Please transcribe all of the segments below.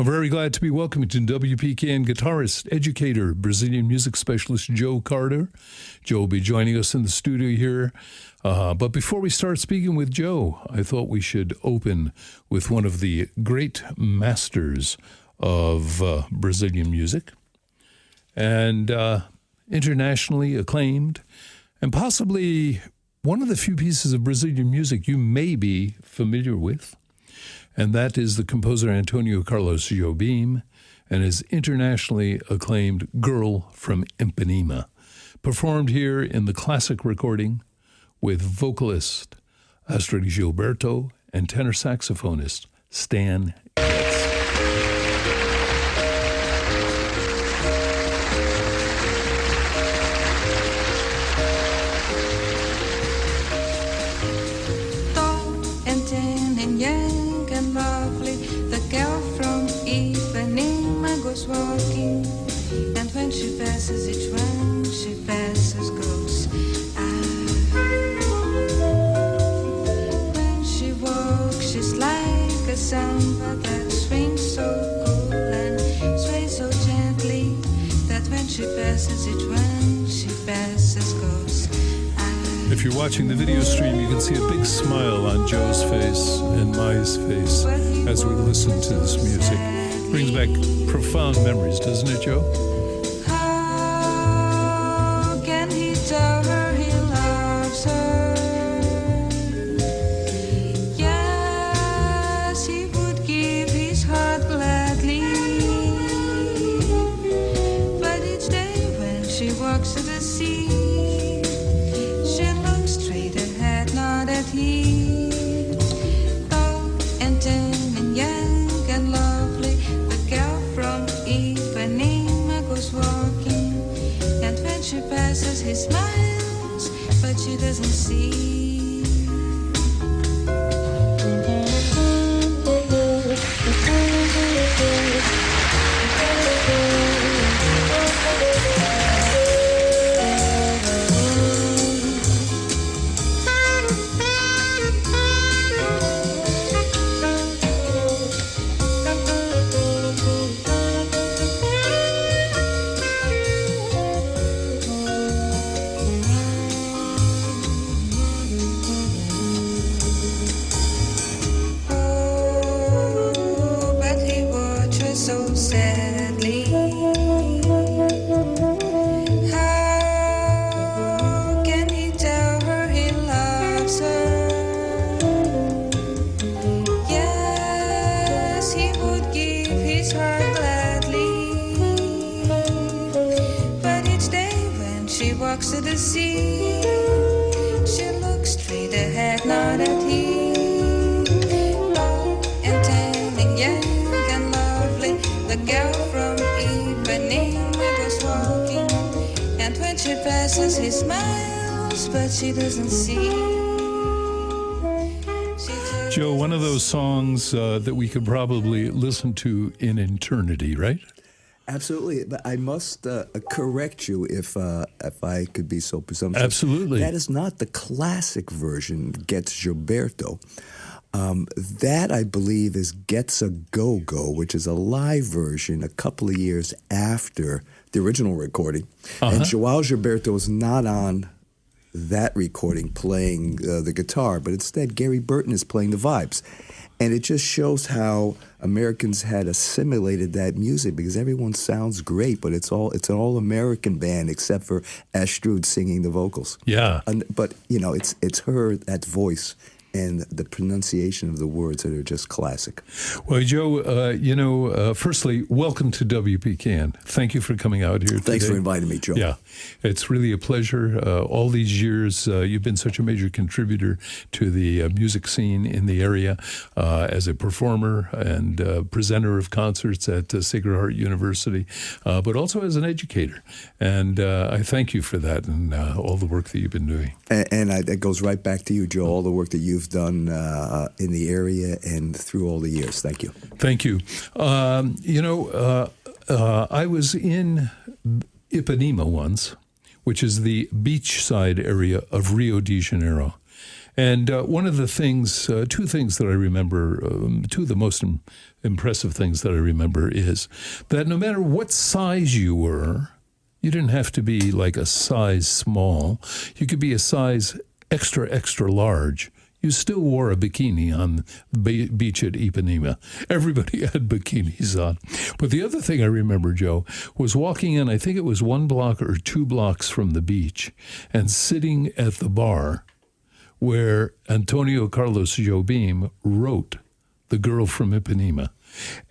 I'm very glad to be welcoming to WPKN guitarist, educator, Brazilian music specialist Joe Carter. Joe will be joining us in the studio here. But before we start speaking with Joe, I thought we should open with one of the great masters of Brazilian music and internationally acclaimed, and possibly one of the few pieces of Brazilian music you may be familiar with. And that is the composer Antonio Carlos Jobim and his internationally acclaimed Girl from Ipanema, performed here in the classic recording with vocalist Astrid Gilberto and tenor saxophonist Stan Getz. Walking, and when she passes, each one she passes goes. When she walks, she's like a samba that swings so cool and sways so gently that when she passes, each one she passes goes. If you're watching the video stream, you can see a big smile on Joe's face and Mai's face as we listen to this music. Brings back profound memories, doesn't it, Joe? How can he tell her he loves her? Yes, he would give his heart gladly. But each day when she walks to the sea, she looks straight ahead, not at him. Tall and tan and young and lovely, Ipanema goes walking, and when she passes, he smiles, but she doesn't see. To the sea, she looks straight ahead, not at him. Tall and tan and young and lovely, the girl from Ipanema goes walking, and when she passes, he smiles, but she doesn't see. Joe, one of those songs that we could probably listen to in eternity, right? Absolutely, but I must correct you if I could be so presumptuous. Absolutely. That is not the classic version, Getz Gilberto. That, I believe, is Getz a Go-Go, which is a live version a couple of years after the original recording. And João Gilberto is not on that recording playing the guitar, but instead Gary Burton is playing the vibes. And it just shows how Americans had assimilated that music, because everyone sounds great, but it's an all-American band except for Astrid singing the vocals. Yeah. But, it's her, that voice, and the pronunciation of the words that are just classic. Well, Joe, firstly, welcome to WPKN. Thank you for coming out here today. Thanks for inviting me, Joe. Yeah, it's really a pleasure. All these years, you've been such a major contributor to the music scene in the area as a performer and presenter of concerts at Sacred Heart University, but also as an educator. And I thank you for that and all the work that you've been doing. And that goes right back to you, Joe, all the work that you've done in the area and through all the years. Thank you. Thank you. I was in Ipanema once, which is the beachside area of Rio de Janeiro. And one of the things, two things that I remember, two of the most impressive things that I remember is that no matter what size you were, you didn't have to be like a size small. You could be a size extra, extra large. You still wore a bikini on the beach at Ipanema. Everybody had bikinis on. But the other thing I remember, Joe, was walking in, I think it was 1 block or 2 blocks from the beach, and sitting at the bar where Antonio Carlos Jobim wrote The Girl from Ipanema.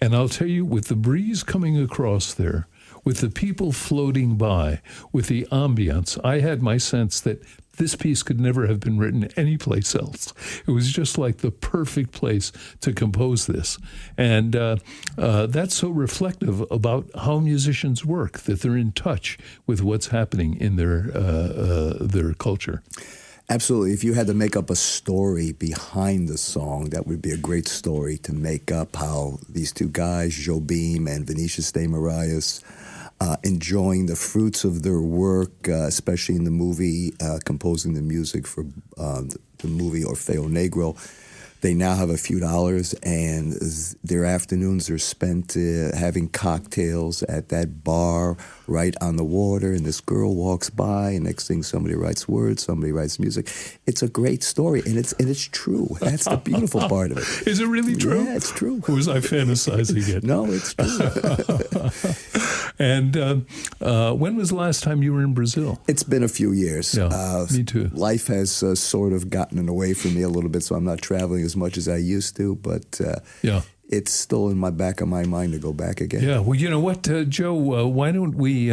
And I'll tell you, with the breeze coming across there, with the people floating by, with the ambience, I had my sense that this piece could never have been written anyplace else. It was just like the perfect place to compose this. And that's so reflective about how musicians work, that they're in touch with what's happening in their culture. Absolutely. If you had to make up a story behind the song, that would be a great story to make up how these two guys, Jobim and Vinicius de Moraes, enjoying the fruits of their work, especially in the movie, composing the music for the movie Orfeo Negro. They now have a few dollars, and their afternoons are spent having cocktails at that bar right on the water, and this girl walks by, and next thing somebody writes words, somebody writes music. It's a great story, and it's true. That's the beautiful part of it. Is it really true? Yeah, it's true. Or was I fantasizing it? No, it's true. And when was the last time you were in Brazil? It's been a few years. Yeah, me too. Life has sort of gotten away from me a little bit, so I'm not traveling as much as I used to, but it's still in my back of my mind to go back again. Yeah, well, you know what, Joe, why don't we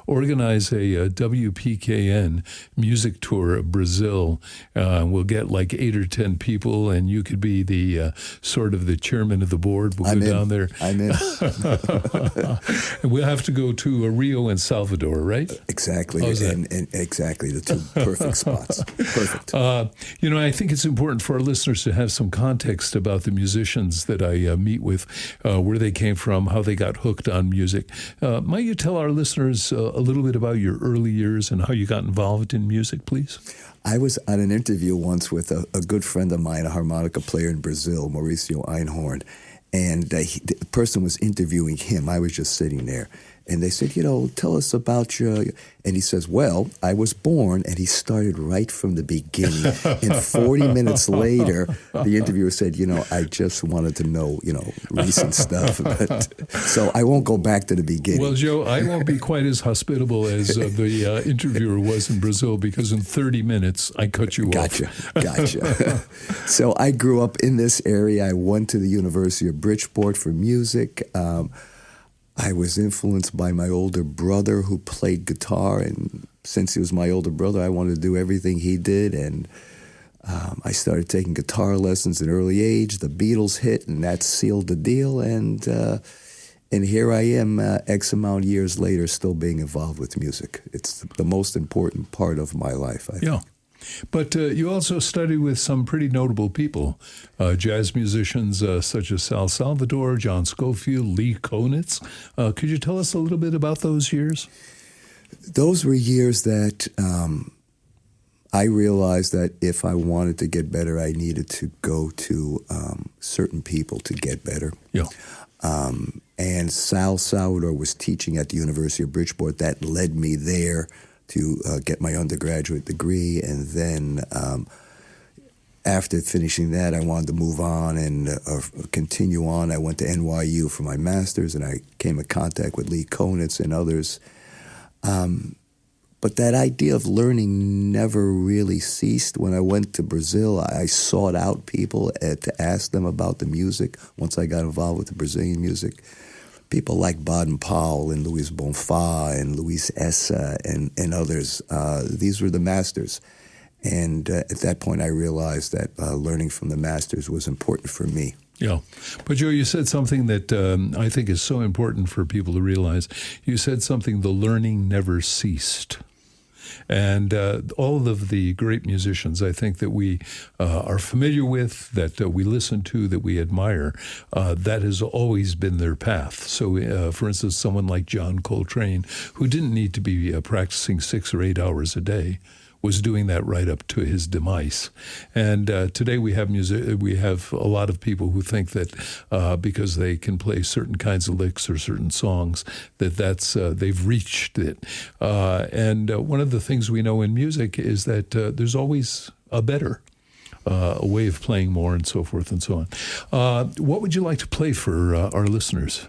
organize a WPKN music tour of Brazil? We'll get like 8 or 10 people, and you could be the sort of the chairman of the board. We'll go down there. I'm in. And we'll have to go to Rio and Salvador, right? Exactly. How's that? And exactly, the two perfect spots. Perfect. You know, I think it's important for our listeners to have some context about the musicians that I meet with, where they came from, how they got hooked on music. Might you tell our listeners a little bit about your early years and how you got involved in music, please? I was on an interview once with a good friend of mine, a harmonica player in Brazil, Mauricio Einhorn, and the person was interviewing him. I was just sitting there. And they said, tell us about your... And he says, well, I was born, and he started right from the beginning. And 40 minutes later, the interviewer said, I just wanted to know, recent stuff. So I won't go back to the beginning. Well, Joe, I won't be quite as hospitable as the interviewer was in Brazil, because in 30 minutes, I cut you off. Gotcha. So I grew up in this area. I went to the University of Bridgeport for music. I was influenced by my older brother who played guitar, and since he was my older brother, I wanted to do everything he did, and I started taking guitar lessons at an early age. The Beatles hit, and that sealed the deal, and here I am, X amount of years later, still being involved with music. It's the most important part of my life, I think. Yeah. But you also studied with some pretty notable people, jazz musicians such as Sal Salvador, John Scofield, Lee Konitz. Could you tell us a little bit about those years? Those were years that I realized that if I wanted to get better, I needed to go to certain people to get better. Yeah. And Sal Salvador was teaching at the University of Bridgeport. That led me there to get my undergraduate degree, and then after finishing that, I wanted to move on and continue on. I went to NYU for my master's, and I came in contact with Lee Konitz and others. But that idea of learning never really ceased. When I went to Brazil, I sought out people to ask them about the music once I got involved with the Brazilian music. People like Baden Powell and Luis Bonfá and Luis Essa and others. These were the masters. And at that point, I realized that learning from the masters was important for me. Yeah. But, Joe, you said something that I think is so important for people to realize. You said something, the learning never ceased. And all of the great musicians, I think, that we are familiar with, that we listen to, that we admire, that has always been their path. So, for instance, someone like John Coltrane, who didn't need to be practicing 6 or 8 hours a day, was doing that right up to his demise. And today we have a lot of people who think that because they can play certain kinds of licks or certain songs, that's they've reached it. And one of the things we know in music is that there's always a better. A way of playing more and so forth and so on. What would you like to play for our listeners?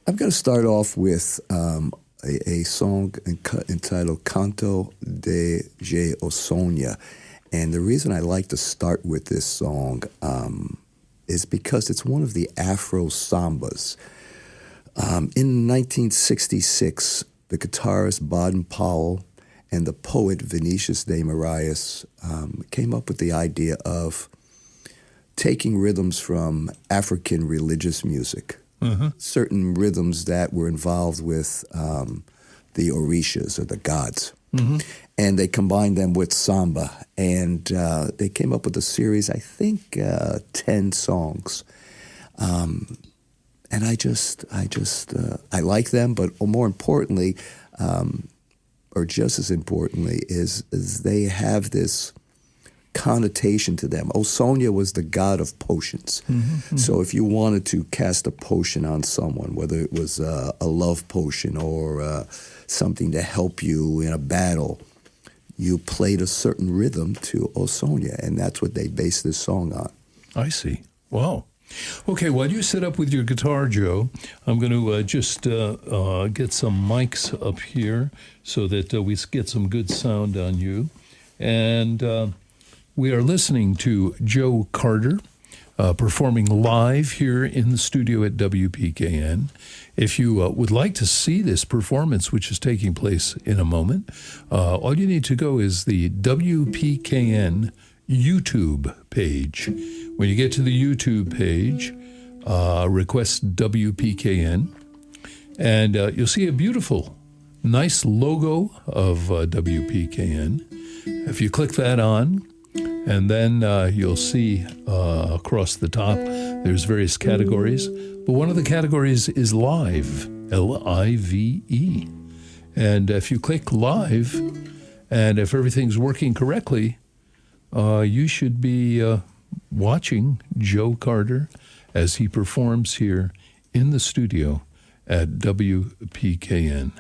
I'm going to start off with a song entitled Canto de Osonia. And the reason I like to start with this song is because it's one of the Afro sambas. In 1966, the guitarist Baden Powell and the poet Vinicius de Moraes came up with the idea of taking rhythms from African religious music, certain rhythms that were involved with the orishas or the gods. And they combined them with samba. And they came up with a series, I think 10 songs. And I like them, but more importantly, or just as importantly, is they have this connotation to them. Osonia was the god of potions. So if you wanted to cast a potion on someone, whether it was a love potion or something to help you in a battle, you played a certain rhythm to Osonia, and that's what they based this song on. I see. Wow. Okay, while you sit up with your guitar, Joe, I'm going to just get some mics up here so that we get some good sound on you. And we are listening to Joe Carter performing live here in the studio at WPKN. If you would like to see this performance, which is taking place in a moment, all you need to go is the WPKN YouTube page. When you get to the YouTube page, request WPKN, and you'll see a beautiful, nice logo of WPKN. If you click that on, and then you'll see across the top, there's various categories, but one of the categories is Live, L-I-V-E. And if you click Live, and if everything's working correctly, you should be watching Joe Carter as he performs here in the studio at WPKN.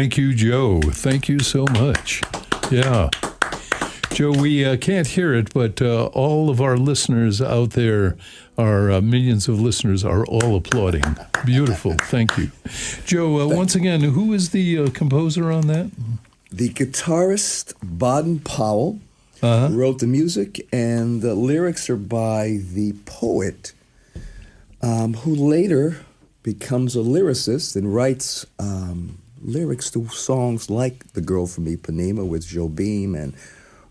Thank you, Joe. Thank you so much. Yeah. Joe, we can't hear it, but all of our listeners out there, our millions of listeners, are all applauding. Beautiful. Thank you. Joe, once again, who is the composer on that? The guitarist Baden Powell wrote the music, and the lyrics are by the poet who later becomes a lyricist and writes lyrics to songs like The Girl from Ipanema with Joe Beam, and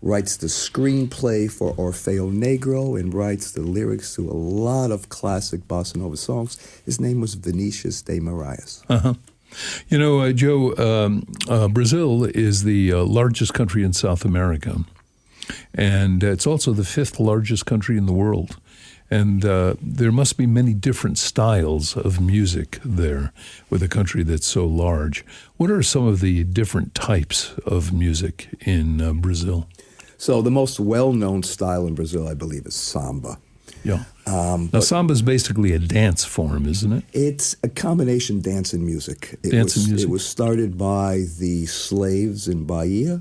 writes the screenplay for Orfeo Negro, and writes the lyrics to a lot of classic bossa nova songs. His name was Vinicius de Moraes. You know, Joe, Brazil is the largest country in South America, and it's also the 5th largest country in the world. And there must be many different styles of music there with a country that's so large. What are some of the different types of music in Brazil? So the most well-known style in Brazil, I believe, is samba. Yeah. Now, samba is basically a dance form, isn't it? It's a combination dance and music. Music. It was started by the slaves in Bahia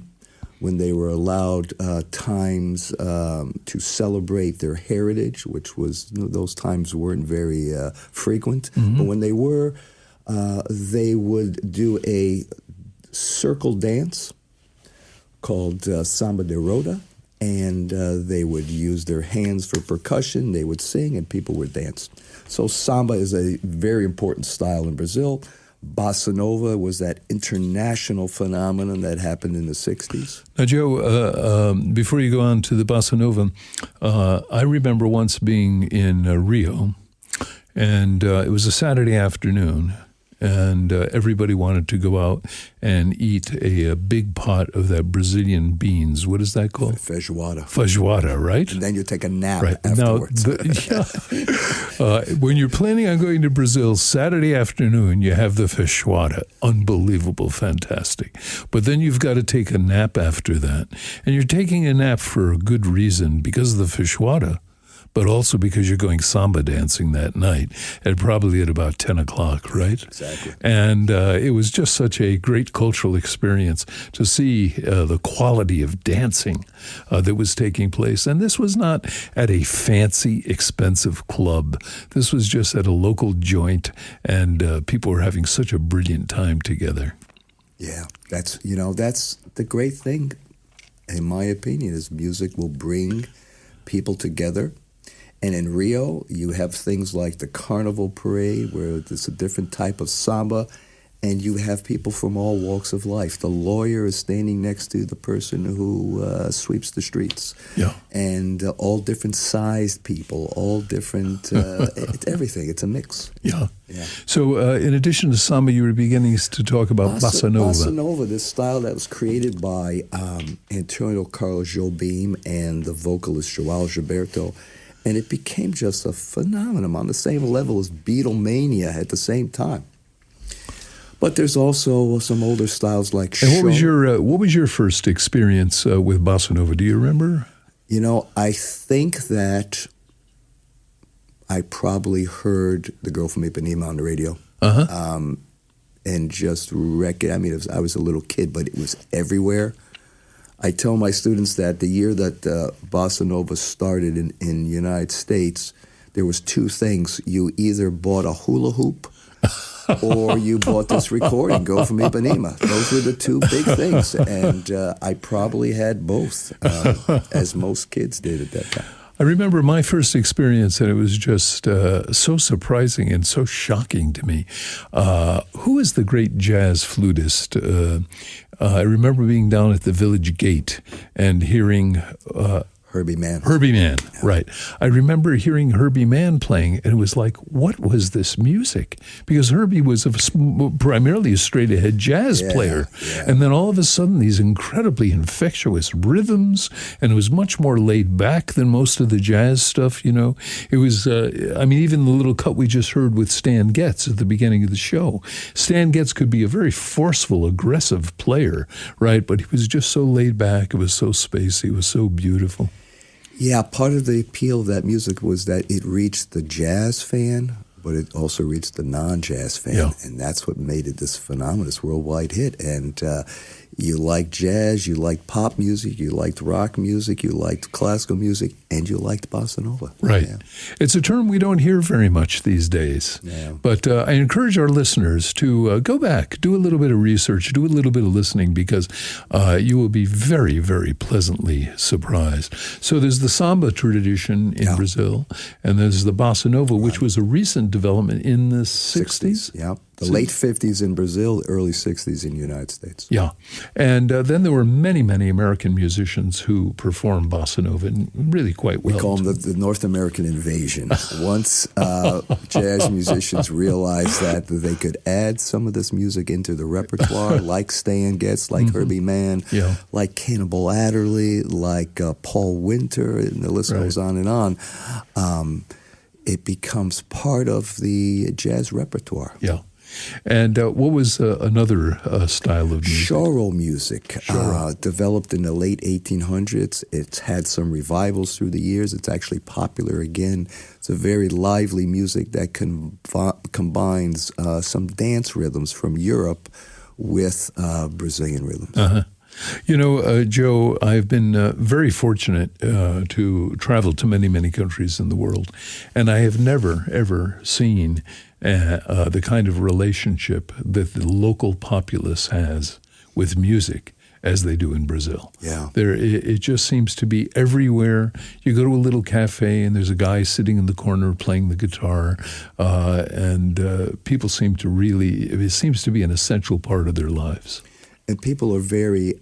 when they were allowed times to celebrate their heritage, which was, those times weren't very frequent. But when they were, they would do a circle dance called Samba de Roda, and they would use their hands for percussion, they would sing, and people would dance. So samba is a very important style in Brazil. Bossa Nova was that international phenomenon that happened in the 60s. Now, Joe, before you go on to the Bossa Nova, I remember once being in Rio, and it was a Saturday afternoon, and everybody wanted to go out and eat a big pot of that Brazilian beans. What is that called? Feijoada. Feijoada, right? And then you take a nap right. afterwards. Now, when you're planning on going to Brazil Saturday afternoon, you have the feijoada. Unbelievable, fantastic. But then you've got to take a nap after that. And you're taking a nap for a good reason, because of the feijoada, but also because you're going samba dancing that night, and probably at about 10 o'clock, right? Exactly. And it was just such a great cultural experience to see the quality of dancing that was taking place. And this was not at a fancy, expensive club. This was just at a local joint, and people were having such a brilliant time together. Yeah, that's the great thing, in my opinion, is music will bring people together. And in Rio, you have things like the Carnival Parade, where it's a different type of samba, and you have people from all walks of life. The lawyer is standing next to the person who sweeps the streets. Yeah. And all different sized people, all different, it's everything. It's a mix. Yeah. So in addition to samba, you were beginning to talk about bossa nova. Bossa nova, this style that was created by Antonio Carlos Jobim and the vocalist João Gilberto. And it became just a phenomenon on the same level as Beatlemania at the same time. But there's also some older styles like And what was your first experience with bossa nova? Do you remember? You know, I think that I probably heard The Girl from Ipanema on the radio. And just I mean, I was a little kid, but it was everywhere. I tell my students that the year that bossa nova started in the United States, there was 2 things. You either bought a hula hoop or you bought this recording, Go From Ipanema. Those were the 2 big things. And I probably had both, as most kids did at that time. I remember my first experience, and it was just so surprising and so shocking to me. Who is the great jazz flutist? I remember being down at the Village Gate and hearing Herbie Mann. Herbie Mann, right. I remember hearing Herbie Mann playing, and it was like, what was this music? Because Herbie was primarily a straight-ahead jazz player. Yeah. And then all of a sudden, these incredibly infectious rhythms, and it was much more laid back than most of the jazz stuff, you know. It was, even the little cut we just heard with Stan Getz at the beginning of the show. Stan Getz could be a very forceful, aggressive player, right? But he was just so laid back. It was so spacey. It was so beautiful. Yeah, part of the appeal of that music was that it reached the jazz fan, but it also reached the non-jazz fan, Yeah. and that's what made it this phenomenous worldwide hit. And you liked jazz, you liked pop music, you liked rock music, you liked classical music, and you liked bossa nova. Right. Yeah. It's a term we don't hear very much these days. Yeah. But I encourage our listeners to go back, do a little bit of research, do a little bit of listening, because you will be very, very pleasantly surprised. So there's the samba tradition in Brazil, and there's the bossa nova, which was a recent development in the 60s. Yeah. The late 50s in Brazil, early 60s in the United States. Yeah. And then there were many, many American musicians who performed bossa nova, and really quite well. We call them the North American invasion. Once jazz musicians realized that they could add some of this music into the repertoire, like Stan Getz, like Herbie Mann, like Cannibal Adderley, like Paul Winter, and the list goes on and on, it becomes part of the jazz repertoire. Yeah. And what was another style of music? Choro music, developed in the late 1800s. It's had some revivals through the years. It's actually popular again. It's a very lively music that combines some dance rhythms from Europe with Brazilian rhythms. Uh-huh. You know, Joe, I've been very fortunate to travel to many, many countries in the world, and I have never, ever seen the kind of relationship that the local populace has with music as they do in Brazil. Yeah. It just seems to be everywhere. You go to a little cafe and there's a guy sitting in the corner playing the guitar, and people seem to really, it seems to be an essential part of their lives. And people are very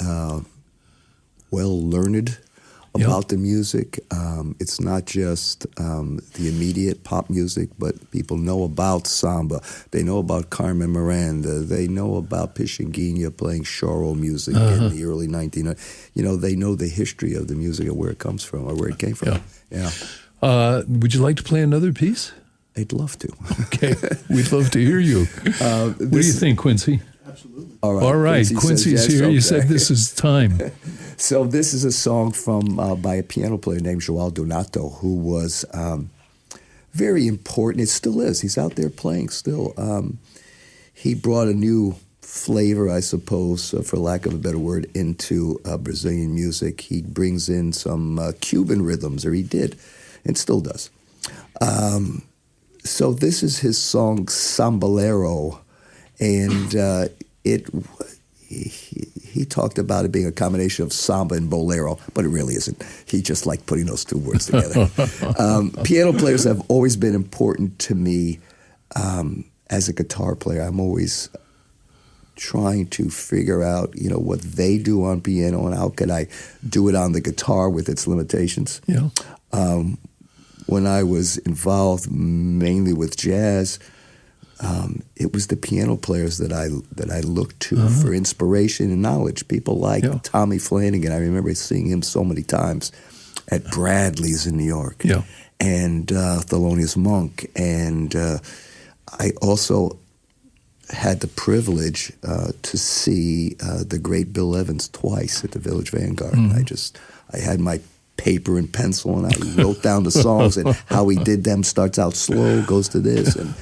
well learned about the music. It's not just the immediate pop music, but people know about samba. They know about Carmen Miranda. They know about Pichinguinha playing choro music in the early 1900s. You know, they know the history of the music and where it comes from or where it came from. Yeah. Would you like to play another piece? I'd love to. Okay. We'd love to hear you. What do you think, Quincy? Absolutely. All right. Quincy's says yes. here. Okay. You said this is time. So this is a song from by a piano player named João Donato, who was very important. It still is. He's out there playing still. He brought a new flavor, I suppose, for lack of a better word, into Brazilian music. He brings in some Cuban rhythms, or he did, and still does. So this is his song Sambalero, and he talked about it being a combination of samba and bolero, but it really isn't. He just liked putting those two words together. Piano players have always been important to me as a guitar player. I'm always trying to figure out, you know, what they do on piano and how could I do it on the guitar with its limitations. Yeah. When I was involved mainly with jazz, it was the piano players that I looked to for inspiration and knowledge. People like Tommy Flanagan. I remember seeing him so many times at Bradley's in New York. Yeah. And Thelonious Monk. And I also had the privilege to see the great Bill Evans twice at the Village Vanguard. I had my paper and pencil, and I wrote down the songs and how he did them. Starts out slow, goes to this, and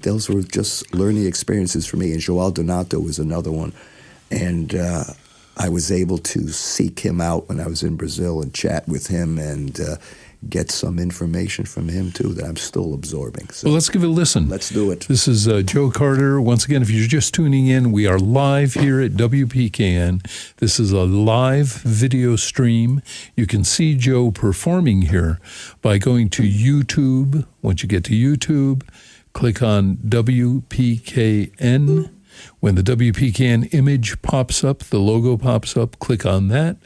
those were just learning experiences for me. And João Donato was another one, and I was able to seek him out when I was in Brazil and chat with him and get some information from him too that I'm still absorbing. So well, let's give it a listen. let's do it. This is Joe Carter. Once again, if you're just tuning in, we are live here at WPKN. This is a live video stream. You can see Joe performing here by going to YouTube. Once you get to YouTube, click on WPKN. When the WPKN image pops up, the logo pops up, click on that.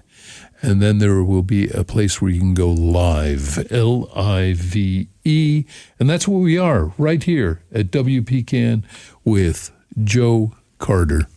And then there will be a place where you can go live, Live. And that's where we are, right here at WPCAN with Joe Carter.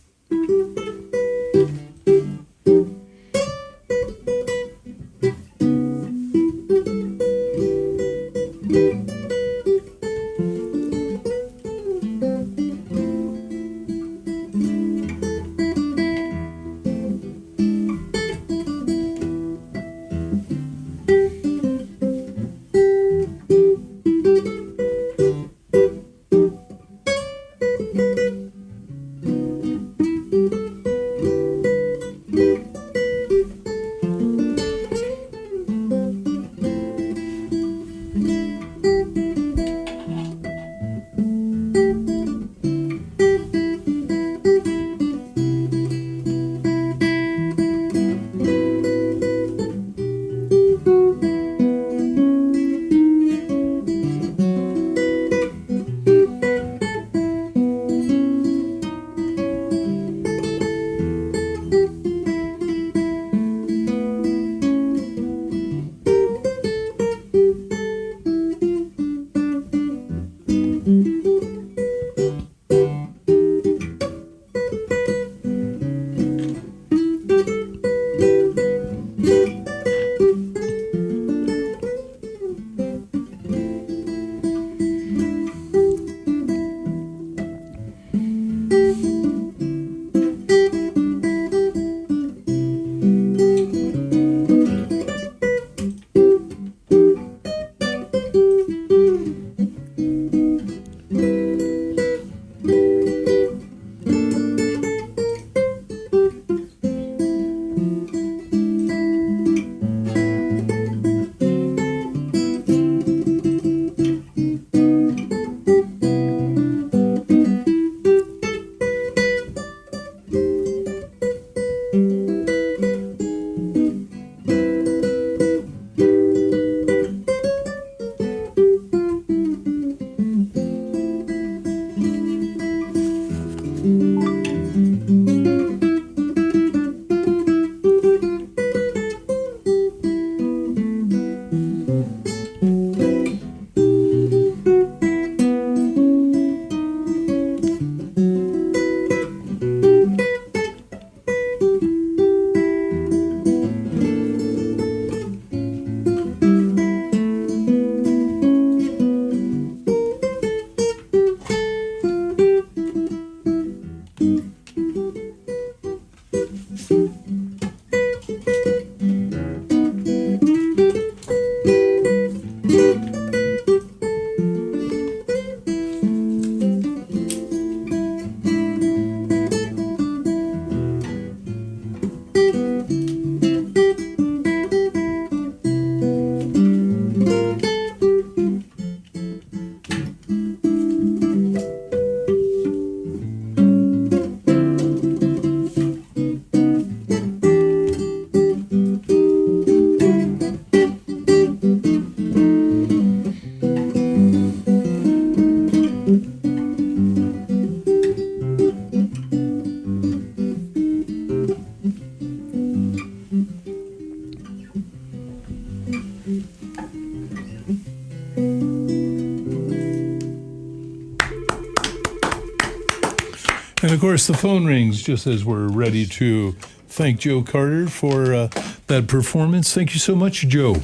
of course, the phone rings just as we're ready to thank Joe Carter for that performance. Thank you so much, Joe.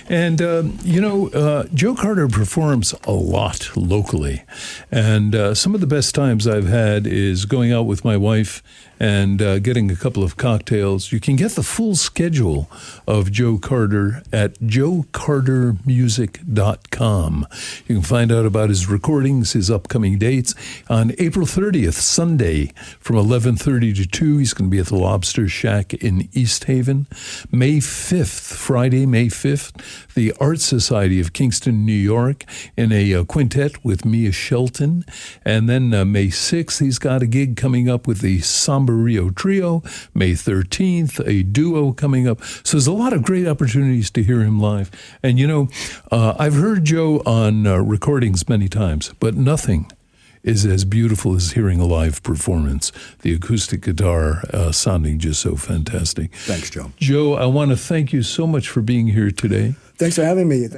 And, Joe Carter performs a lot locally. And some of the best times I've had is going out with my wife and getting a couple of cocktails. You can get the full schedule of Joe Carter at joecartermusic.com. You can find out about his recordings, his upcoming dates. On April 30th, Sunday, from 11:30 to 2, he's going to be at the Lobster Shack in East Haven. May 5th, Friday, May 5th, the Art Society of Kingston, New York, in a quintet with Mia Shelton. And then May 6th, he's got a gig coming up with the Samba Rio Trio. May 13th, a duo coming up. So there's a lot of great opportunities to hear him live. And, I've heard Joe on recordings many times, but nothing is as beautiful as hearing a live performance. The acoustic guitar sounding just so fantastic. Thanks, Joe. Joe, I want to thank you so much for being here today. Thanks for having me.